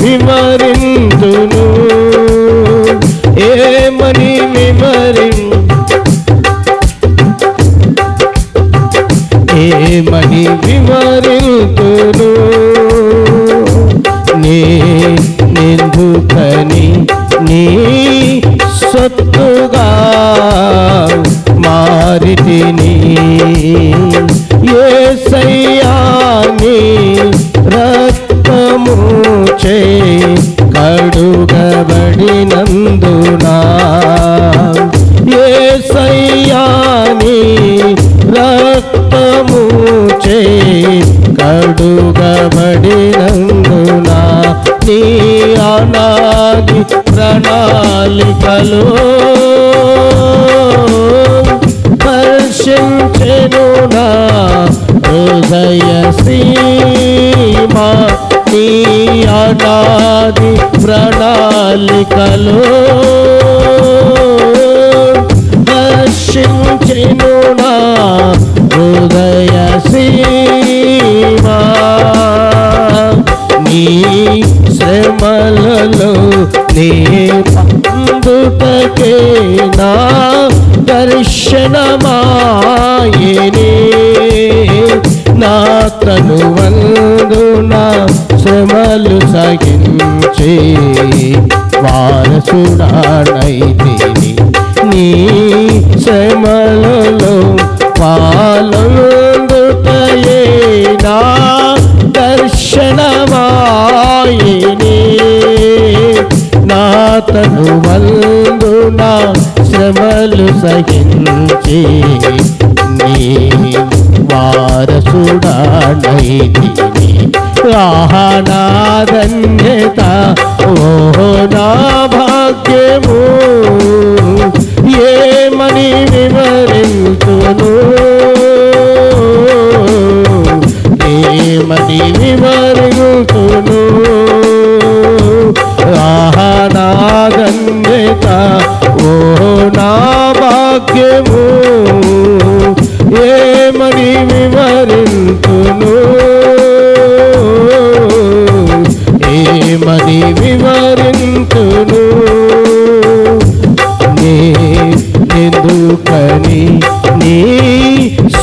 వివరింతును ఏమని వివరింతును నేనెందుకని నీ సొత్తుగా మారితిని యేసయ్యా నీ రక్తము చే కడుగబడినందునా యేసయ్యా నీ రక్తము చే కడుగబడినందునా నీ అనాది ప్రణాళికలో హర్షించెను నా హృదయ సీమా నీ అనాది ప్రణాళికలో హర్షించెను నా హృదయ సీమా నీ శ్రమలలో నీ అందుటకే నా దర్శనమాయనే నా తనువందున శ్రమలు సగించే వారసుడానైతిని నీ శ్రమలలో పాల్గొందుటయే నా దర్శనమాయనే నా తనువందున శ్రమలు సహించి నీ వారసుడానైతిని ఆహా నా ధన్యత ఓహో నా భాగ్యము ఏమని వివరింతును ఏమని వివరింతును ఆహా నా ధన్యత ఓహో నా భాగ్యము ఏమని వివరింతును ఏమని వివరింతును నేనెందుకని నీ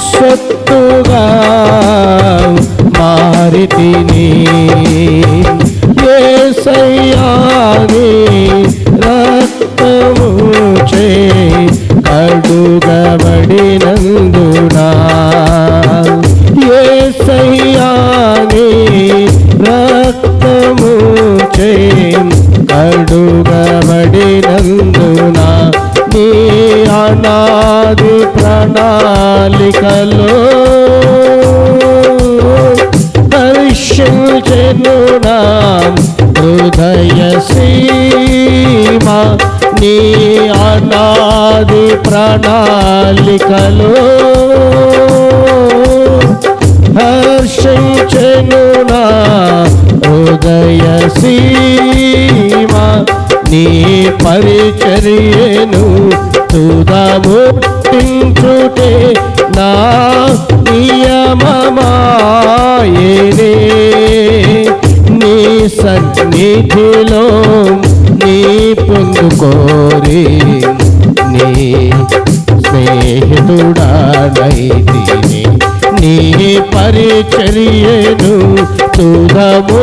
సొత్తుగా మారితిని యేసయ్యా నీ రక్తము చే కడుగబడినందునా యేసయ్యా నీ రక్తము చే కడుగబడినందునా నీ అనాది ప్రణాళికలో హర్షించెను నా హృదయ సీమా నీ అనాది ప్రణాళికలో హర్షించెను నా హృదయ సీమా నీ పరిచర్యను తుదముట్టించుటే నా నియమమాయనే నీ సన్నిధిలో నీ పొందుకోరి నీ స్నేహితుడానైతిని నీ పరిచర్యను తుదముట్టించుటే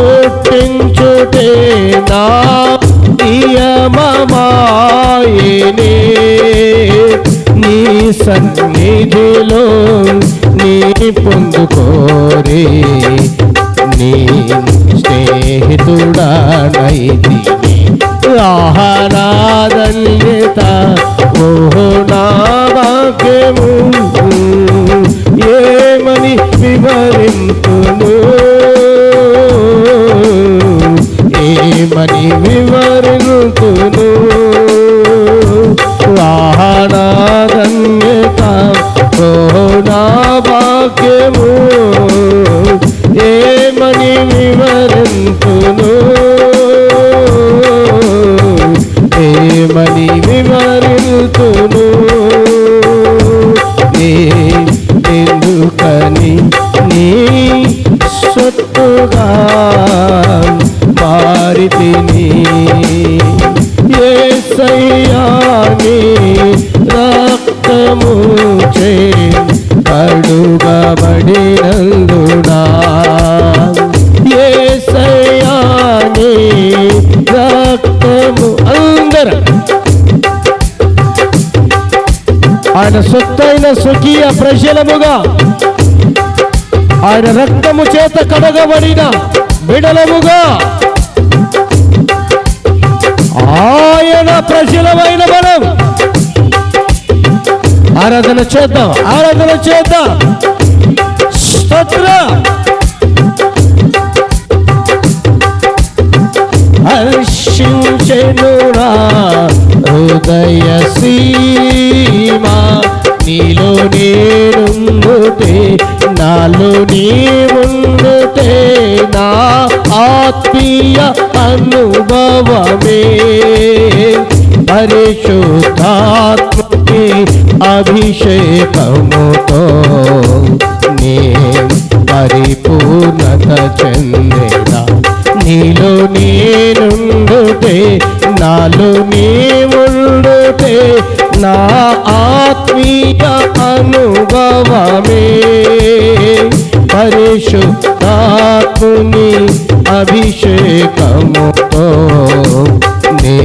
నా నియమమాయనే నీ సన్నిధిలో నీ పొందుకోరే నీ స్నేహితుడానైతిని ఆహా నా ధన్యత ఓహో నా భాగ్యము ఏమని వివరింతును ఏమని వివరింతును ఆహా నా ధన్యత ఓహో నా భాగ్యము ఏమని వివరింతును ఏమని వివరింతును ప్రియులారా, ఆయన సొత్తైన స్వకీయ ప్రజలముగా, ఆయన రక్తము చేత కడగబడిన బిడలముగా, ఆయన ప్రజలమైన మనం ఆరాధన చేద్దాం, ఆరాధన చేద్దాం. స్తోత్రం. హర్షించెను నా హృదయ సీమా, నీలో నేనుండుటే, నాలో నీవుండుటే, నా ఆత్మీయ అనుభవమే. పరిశుద్ధాత్మకి అభిషేకముతో నే పరిపూర్ణత చెందేదా, నీలో నేనుండుటే, నాలో నీవుండుటే, నా ఆత్మీయ అనుభవమే. పరిశుద్ధాత్ముని అభిషేకముతో నే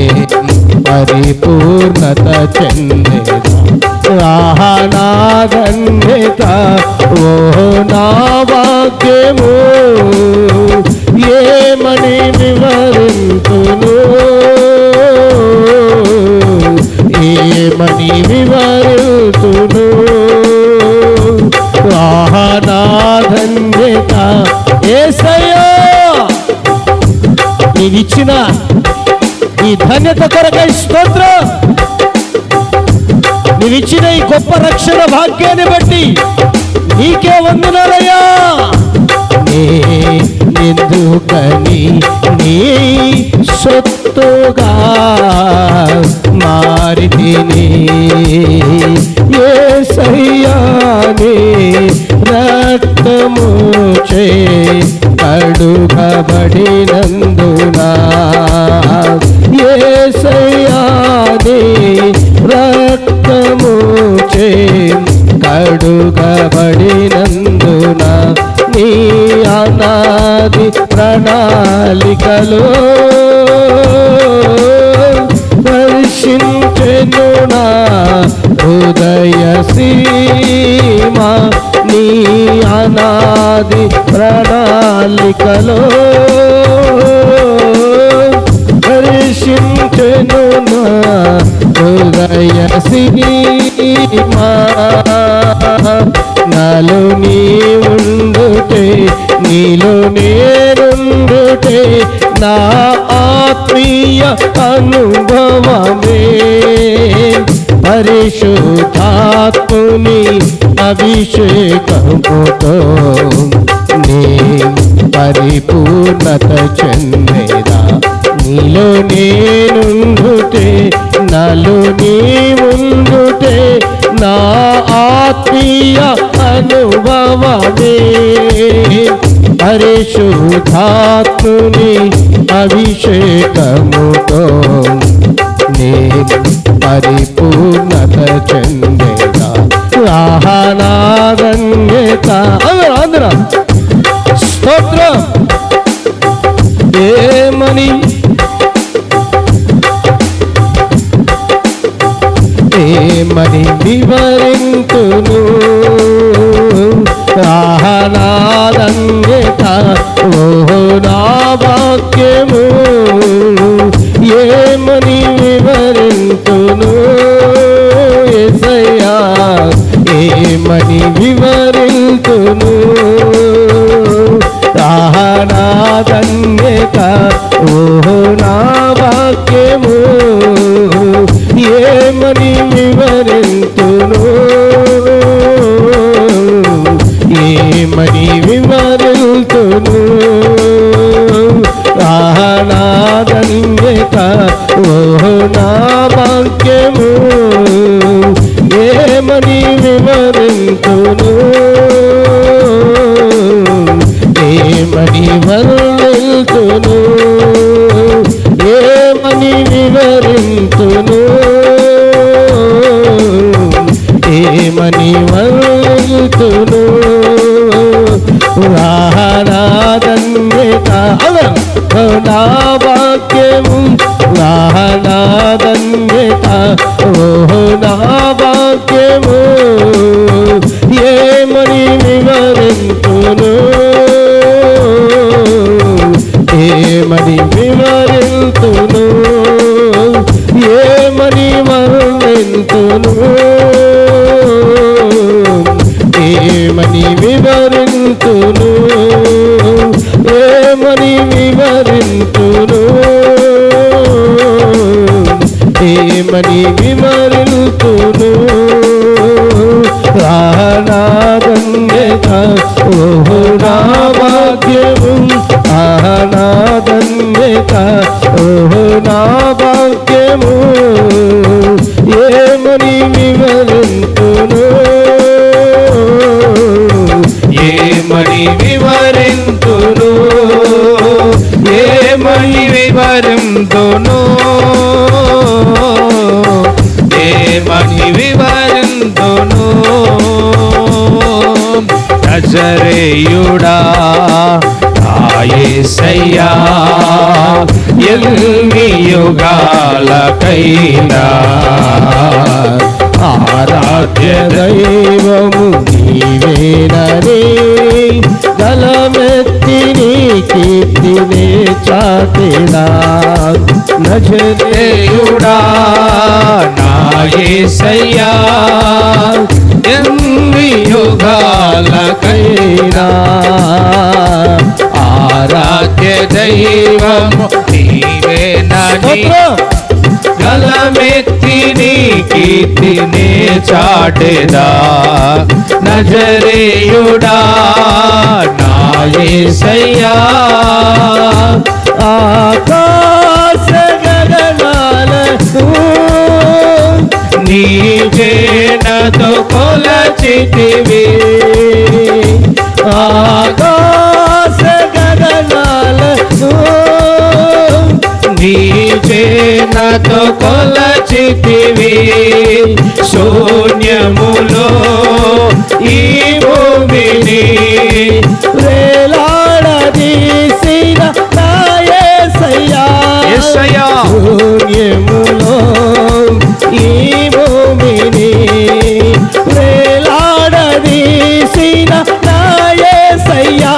పరిపూర్ణత చెందేదా. నా ధన్యత ఓ నా భాగ్యము, ఏమని వివరింతును, ఏమని వివరింతును. నా ధన్యత యేసయ్యా, నీవిచ్చిన ఈ ధన్యత కొరకై స్తోత్రం. నీవిచ్చిన ఈ గొప్ప రక్షణ భాగ్యాన్ని బట్టి నీకే వందనాలయ్యా. ఎందుకని నీ సొత్తుగా మారితిని, యేసయ్యా నీ రక్తము చే కడుగబడినందునా, యేసయ్యా నీ రక్తము చే కడుగబడినందునా, నీ అనాది ప్రణాళికలో వర్షించెను నా హృదయ సీమా, నీ అనాది ప్రణాళికలో వర్షించెను నా హృదయ సీమా. నాలో నీవుండుటే, నీలో నేనుండుటే, నా ఆత్మీయ అనుభవమే. పరిశుద్ధాత్ముని అభిషేకముతో నే పరిపూర్ణత చెందేదా, నీలో నేనుండుటే, నాలో నీవుండుటే, నా ఆత్మీయ అనుభవమే. పరిశుద్ధాత్ముని అభిషేకముతో నే పరిపూర్ణత చెందేదా. నా ధన్యత అందరం స్తోత్రం. ఏమని ఏమని వివరింతును, నా ధన్యత ఓ నా భాగ్యము, ఏమని వివరింతును. యేసయ్యా ఏమని వివరింతును, నా ధన్యత ఓ నా భాగ్యము, ఏమని వివరింతును, ఏమని వివరింతును. నా ధన్యత ఓ నా భాగ్యము, ఏమని వివరింతును, ఏమని వర్ణిల్తును, ఏమని వివరింతును, ఏమని వర్ణిల్తును. నా ధన్యత నా భాగ్యము, నా ధన్యత ఓహో నా భాగ్యము ఏమని వివరింతును ఏమని వివరింతును ఏమని వర్ణింతును ఏమని వివరింతును ఏమని వివరింతును ఏమని వివరింతును నా ధన్యత ఓహో నా భాగ్యము నా ధన్యత ఓహో నా భాగ్యము ఏమని వివరింతును ఏమని వివరింతును ఏమని వివరింతును ఏమని వివరింతును నజరేయుడా యేసయ్యా ఎన్ని యుగాలకైనా ఆరాధ్య దైవము నీవేనని గలమెత్తి నీ కీర్తినే చాటెదా నజరేయుడా నా యేసయ్యా ఎన్ని యుగాలకైనా ఆరాధ్య దైవము నీవేనని గలమెత్తి నీ కీర్తినే చాటెదా నజరేయుడా నా యేసయ్యా ఆకాశ గగనాలకు నీ చేనతో కొలచితివి ఆకాశ గగనాలకు నీ చేనతో కొలచితివి శూన్యములో ఈ భూమిని వేలాడదీసిన నా యేసయ్యా యేసయ్యా శూన్యములో ఈ భూమిని వేలాడదీసిన నా యేసయ్యా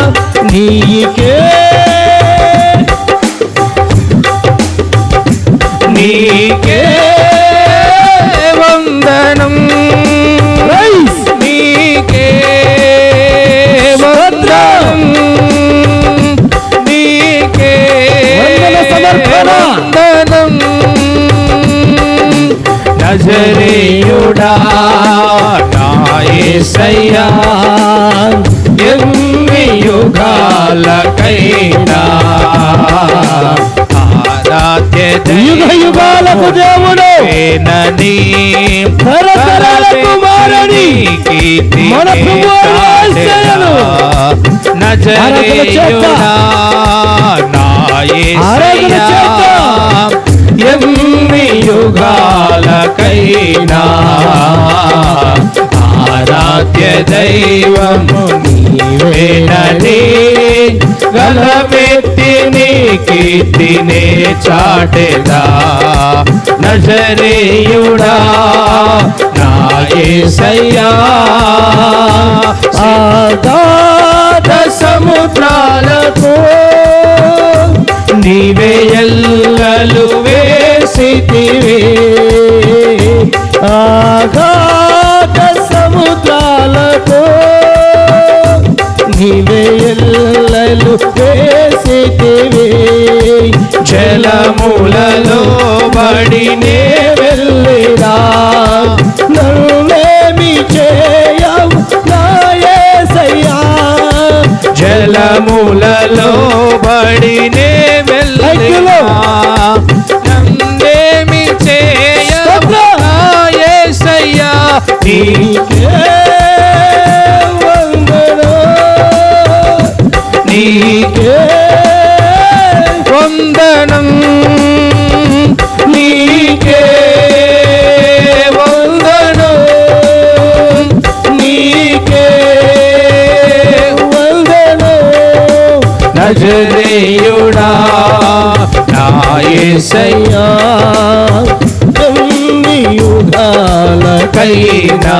నీకే నీకే వందనం నీకే వందనం నీకే వందనం నజరేయుడా నా యేసయ్యా ఎన్ని యుగాలకైనా యుగ యుగాలకు దేవుడు నని తరతరాలకు మారని మన ప్రభువైన యేసయ్యను నజరేయుడా నా యేసయ్యా ఎన్ని యుగాలకైనా ఆరాధ్య దైవము నీవేనని గలమెత్తి నీ కీర్తినే చాటెదా నజరేయుడా నా యేసయ్యా ఆగాధ సముద్రాలకు నీవే ఎల్లలు వేసితివి ఆగాధ సముద్రాలకు నీవే ఎల్లలు వేసితివి జలములలో బడినే వెళ్ళిరా నన్నేమి చేయవు నా యేసయ్యా జలములలో బడినే వెళ్ళినా నన్నేమి చేయవు నా యేసయ్యా నీకే వందనం నీకే వందనం నీకే వందనం నీకే వందనం నజరేయుడా నా యేసయ్యా ఎన్ని యుగాలకైనా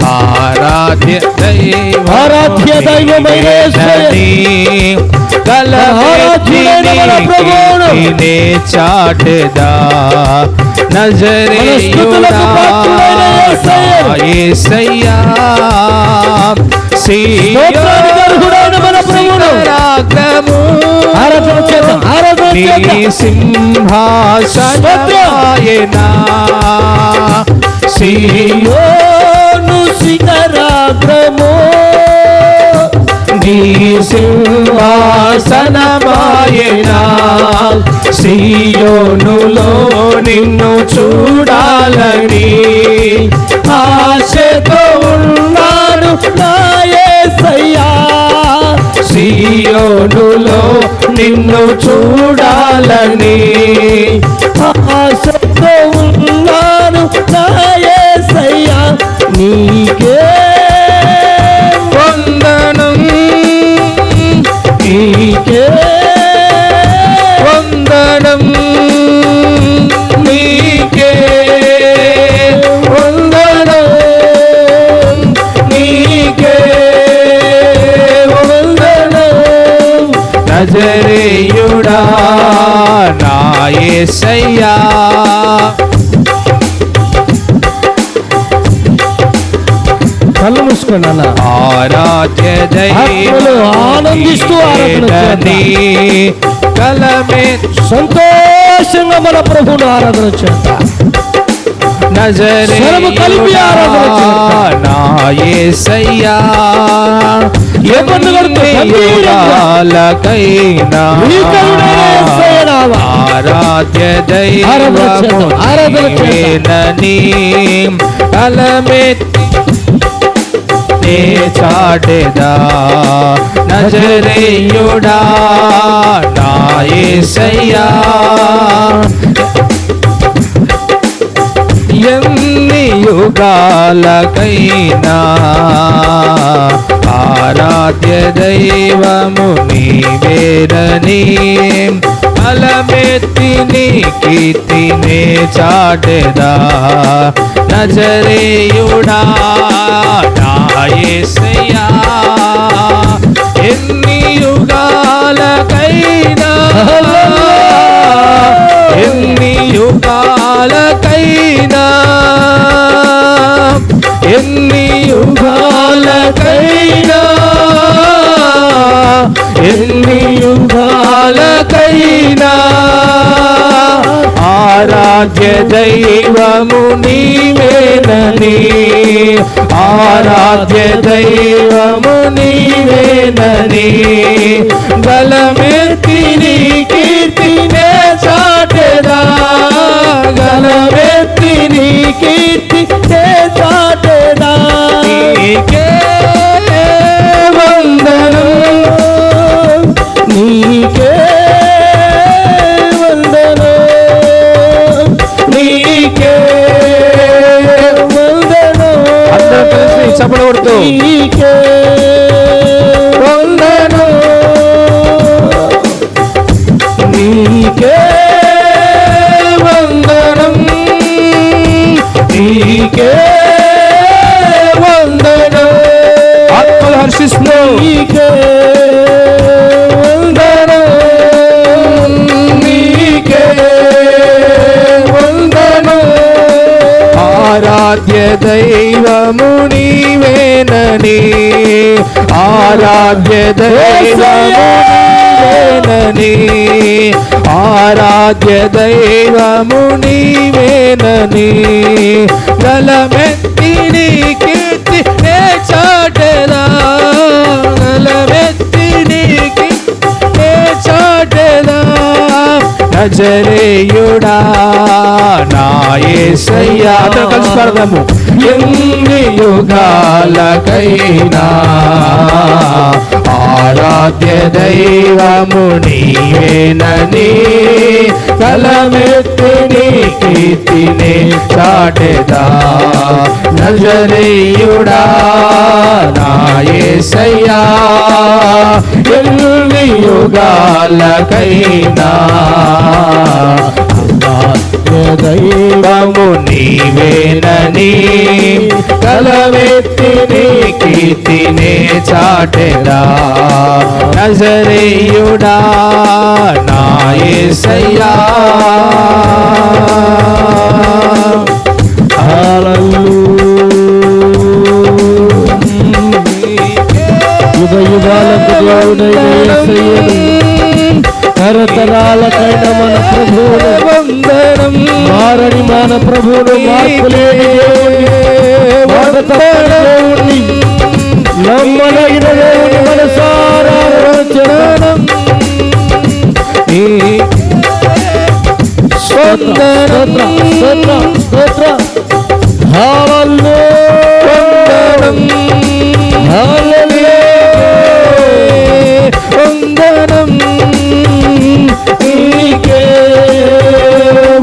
ఆరాధ్య ఆరాధ్య దైవమైన యేసయ్య గలమెత్తిని చాటెదా నజరేయుడా యేసయ్యా సింహాసనాయనా సియోను శిఖరాగ్రము నీ సింహాసనమాయనా సియోనులో నిన్ను చూడాలని ఆశతో ఉన్నాడు నా యేసయ్యా సియోనులో నిన్ను చూడాలని ఆశతో ఉన్నాడు నా యేసయ్యా నీకే వందనం నీకే వందనం నీకే వందనం నీకే వందనం నజరేయుడా నా యేసయ్యా కళ్ళు మూసుకోండి అన్న ఆరాధ్య ఆత్మలో ఆనందిస్తూ ఆరాధన కలమే సంతోషంగా మన ప్రభువును ఆరాధన చేద్దాం స్వరము కలిపి ఆరాధన చేద్దాం. నా యేసయ్యా యుగాలకైనా ఆరాధ్య దైవముని కలమెత్తి చాటెదా నజరేయుడా నా యేసయ్యా ఎన్ని యుగాలకైనా ఆరాధ్య దైవము నీవేరని బలమెత్తి నీ కీర్తినే చాటెదా నజరేయుడా నా యేసయ్యా ఎన్ని యుగాలకైనా ఎన్ని యుగాలకైనా ఎన్ని యుగాలకైనా ఎన్ని యుగాలకైనా ఆరాధ్య దైవము నీవేనని ఆరాధ్య దైవము నీవేనని గలమెత్తి నీ కీర్తినే చాటెదా గలమెత్తి నీ కీర్తినే చాటెదా నీకే వందనం నీకే వందనం నీకే వందనం అందరూ కలిసి చప్పట్లు కొడుతూ నీకే వందనం నీకే వందనం నీకే వందనం ఆత్మలు హర్షిస్తూ నీకే వందనం నీకే వందనం ఆరాధ్య దైవము నీవేనని ఆరాధ్య దైవము నీవేనని ఆరాధ్య దైవము నీవేనని గలమెత్తి నీ కీర్తి నే చాటెదా గలమెత్తి నీ కీర్తి నే చాటెదా నజరేయుడా నా యేసయ్యా అందరం కలిసి పాడదాము ఎన్ని యుగాలకైనా ఆరాధ్య దైవము నీవేనని కలమెత్తి నీ కీర్తినే చాటెదా నజరేయుడా నా యేసయ్యా ఎన్ని యుగాలకైనా దైవము నీవేనని కలవెత్తి నీ కీర్తినే చాటెదా నజరేయుడా నా యేసయ్యా యుగ యుగాలకు దేవుడైన యేసయ్యను తరతరాలకైన మన ప్రభువును వందనం మారని మన ప్రభువును మార్పులేని దేవుణ్ణి నమ్మదగిన దేవుని మనసారా చరణం స్తోత్ర స్తోత్ర స్తోత్ర వందనం వందనం నీకే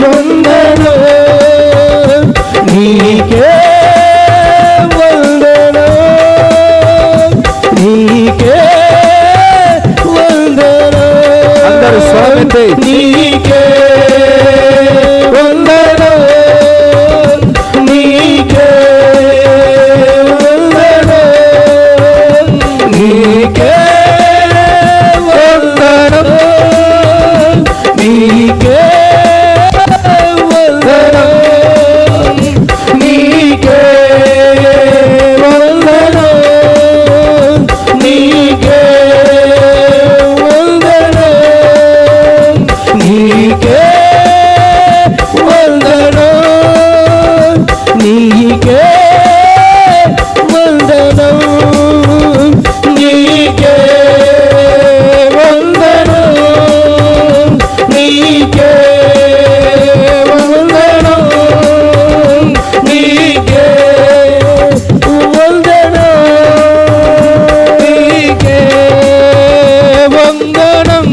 వందనం నీకే వందనం నీకే వందనం అందరూ స్వాగతం నీకే వందనం నీకే వందనం నీకే వందనం నీకే వందనం నీకే వందనం నీకే వందనం నీకే వందనం నీకే వందనం నీకే వందనం నీకే వందనం నీకే వందనం నీకే వందనం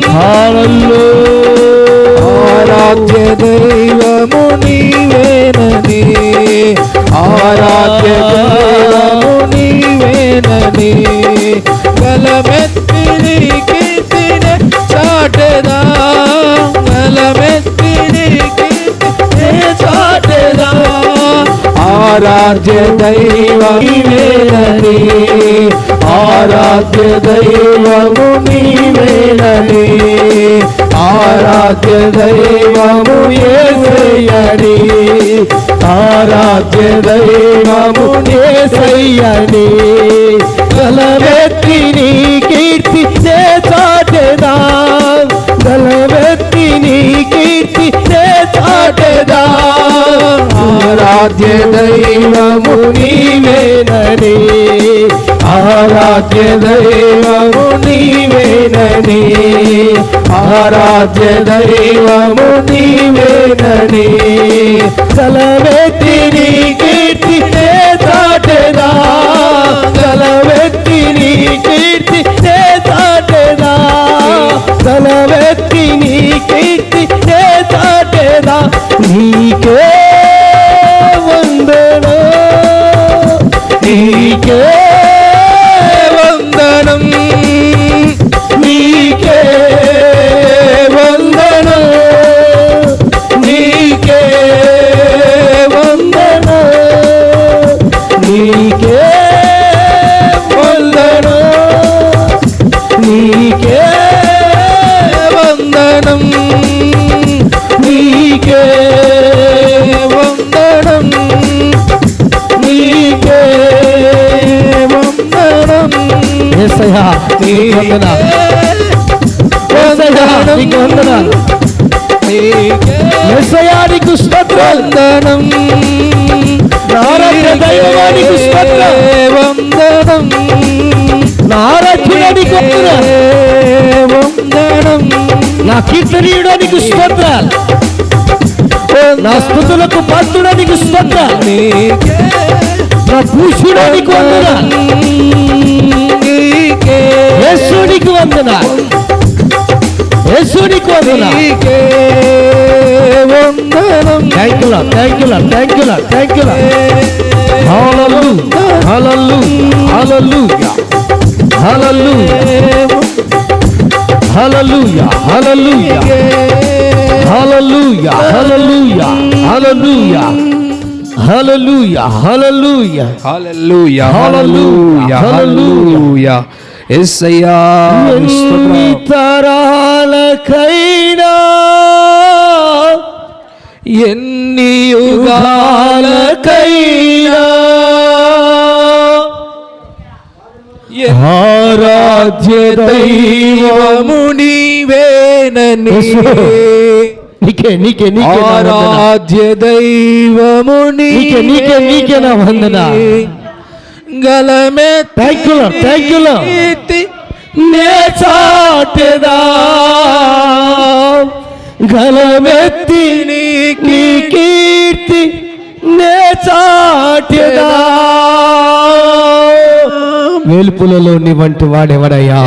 ఆరాధ్య దైవము నీవేనని ఆరాధ్య దైవము నీవేనని గలమెత్తి నీ కీర్తినే చాటెదా గలమెత్తి నీ కీర్తినే చాటెదా ఆరాధ్య దైవము నీవేనని ఆరాధ్య దైవము నీవేనని ఆరాధ్య దైవము యేసయ్యని ఆరాధ్య దైవము యేసయ్యని గలమెత్తి నీ కీర్తి చాటెదా గలమెత్తి నీ కీర్తి చాటెదా ఆరాధ్య దైవము నీవేనని ఆరాధ్య దైవము నీవేనని ఆరాధ్య దైవము నీవేనని గలమెత్తి నీ కీర్తి చాటెదా గలమెత్తి నీ కీర్తి చాటెదా గలమెత్తి నీ కీర్తి చాటెదా నీకే వందనం నీకే వందనం నీకే వందనం నీకే వందనం నీకే వందనం నీకే వందనం నీకే వందనం నీకే వందనం యేసయ్యా నీకు వందనాలు యేసయ్యా నీకు వందనాలు యేసయ్యా నీకు స్తోత్రాలు వందనం నారాధ్య దైవానికి స్తోత్రాలు వందనం నారాధ్యుడానికి వందనం నా కీర్తనీయుడానికి స్తోత్రాలు నా స్తుతులకు పాత్రుడానికి స్తోత్రాలు నా పూషుడానికి వందనాలు యేసునికి వందనాలు యేసునికి వందనాలు thank you lord thank you lord thank you lord thank you lord hallelujah hallelujah hallelujah hallelujah hallelujah hallelujah hallelujah hallelujah hallelujah hallelujah hallelujah hallelujah hallelujah యేసయ్యా ఎన్ని తరాలకైనా ఎన్ని యుగాలకైనా ఆరాధ్య దైవము నీవేనని నీకే నీకే నీకే నా వందనాలు. ఆరాధ్య దైవము నీకే నా వందనాలు. గలమే thank you lord, thank you lord. నే చాటెదా గలమెత్తి నీ కీర్తి నే చాటెదా. వేల్పులలో నీ వంటి వాడెవడయ్యా?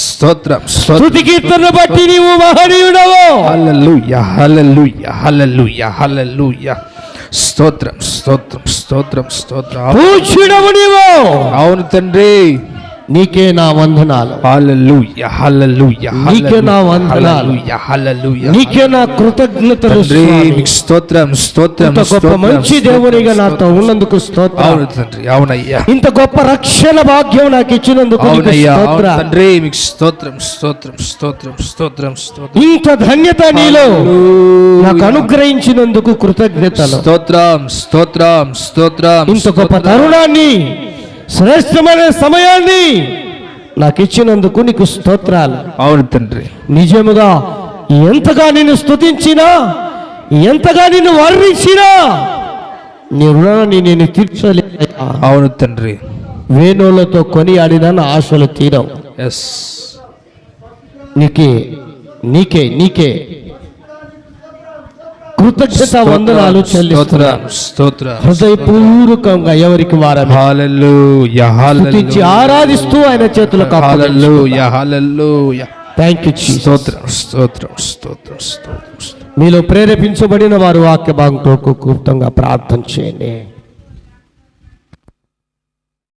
స్తోత్రం స్తుతి కీర్తన బట్టి నీవు మహనీయుడవు. హల్లెలూయా హల్లెలూయా హల్లెలూయా హల్లెలూయా స్తోత్రం స్తోత్రం స్తోత్రం స్తోత్రం. పూజ్యుడవు నీవు. అవును తండ్రి, నీకే నా వందనాలు. హల్లెలూయా హల్లెలూయా నీకే నా వందనాలు. హల్లెలూయా హల్లెలూయా నీకే నా కృతజ్ఞతలు తండ్రి. స్వామి. మీకు స్తోత్రం స్తోత్రం ఇంత గొప్ప స్తోత్రం, మంచి దేవునిగా స్తోత్రం, నాతో ఉన్నందుకు స్తోత్రం. అవును తండ్రి, అవునయ్యా, ఇంత గొప్ప రక్షణ భాగ్యం నాకు ఇచ్చినందుకు నీకు అవునయ్యా, అవును స్తోత్రం. తండ్రి. మీకు స్తోత్రం స్తోత్రం స్తోత్రం స్తోత్రం స్తోత్రం. ఇంత ధన్యత నీలో నాకు అనుగ్రహించినందుకు కృతజ్ఞతలు. స్తోత్రం స్తోత్రం స్తోత్రం. ఇంత గొప్ప తరుణాన్ని, శ్రేష్టమైన సమయాన్ని నాకు ఇచ్చినందుకు నీకు స్తోత్రాలు. అవును తండ్రి, నిజముగా ఎంతగా నిన్ను స్తుతించినా, ఎంతగా నిన్ను వర్ణించినా నీ రుణాన్ని నేను తీర్చలేను. అవును తండ్రి. వేణువులతో కొనియాడిన నా ఆశలు తీరవు. ఎస్, నీకే నీకే నీకే కృతజ్ఞత వందనాలు చెల్లిస్తున్నాను. స్తోత్రం. హృదయపూర్వకంగా ఎవరికి వారమే హల్లెలూయా స్తుతించి హల్లెలూయా ఆరాధిస్తూ ఆయన చేతులకు hallelujah hallelujah. Thank you Jesus. స్తోత్రం స్తోత్రం స్తోత్రం స్తోత్రం. మీలో ప్రేరేపించబడిన వారు వాక్య భాగంతో క్లుప్తంగా ప్రార్థన చేయండి.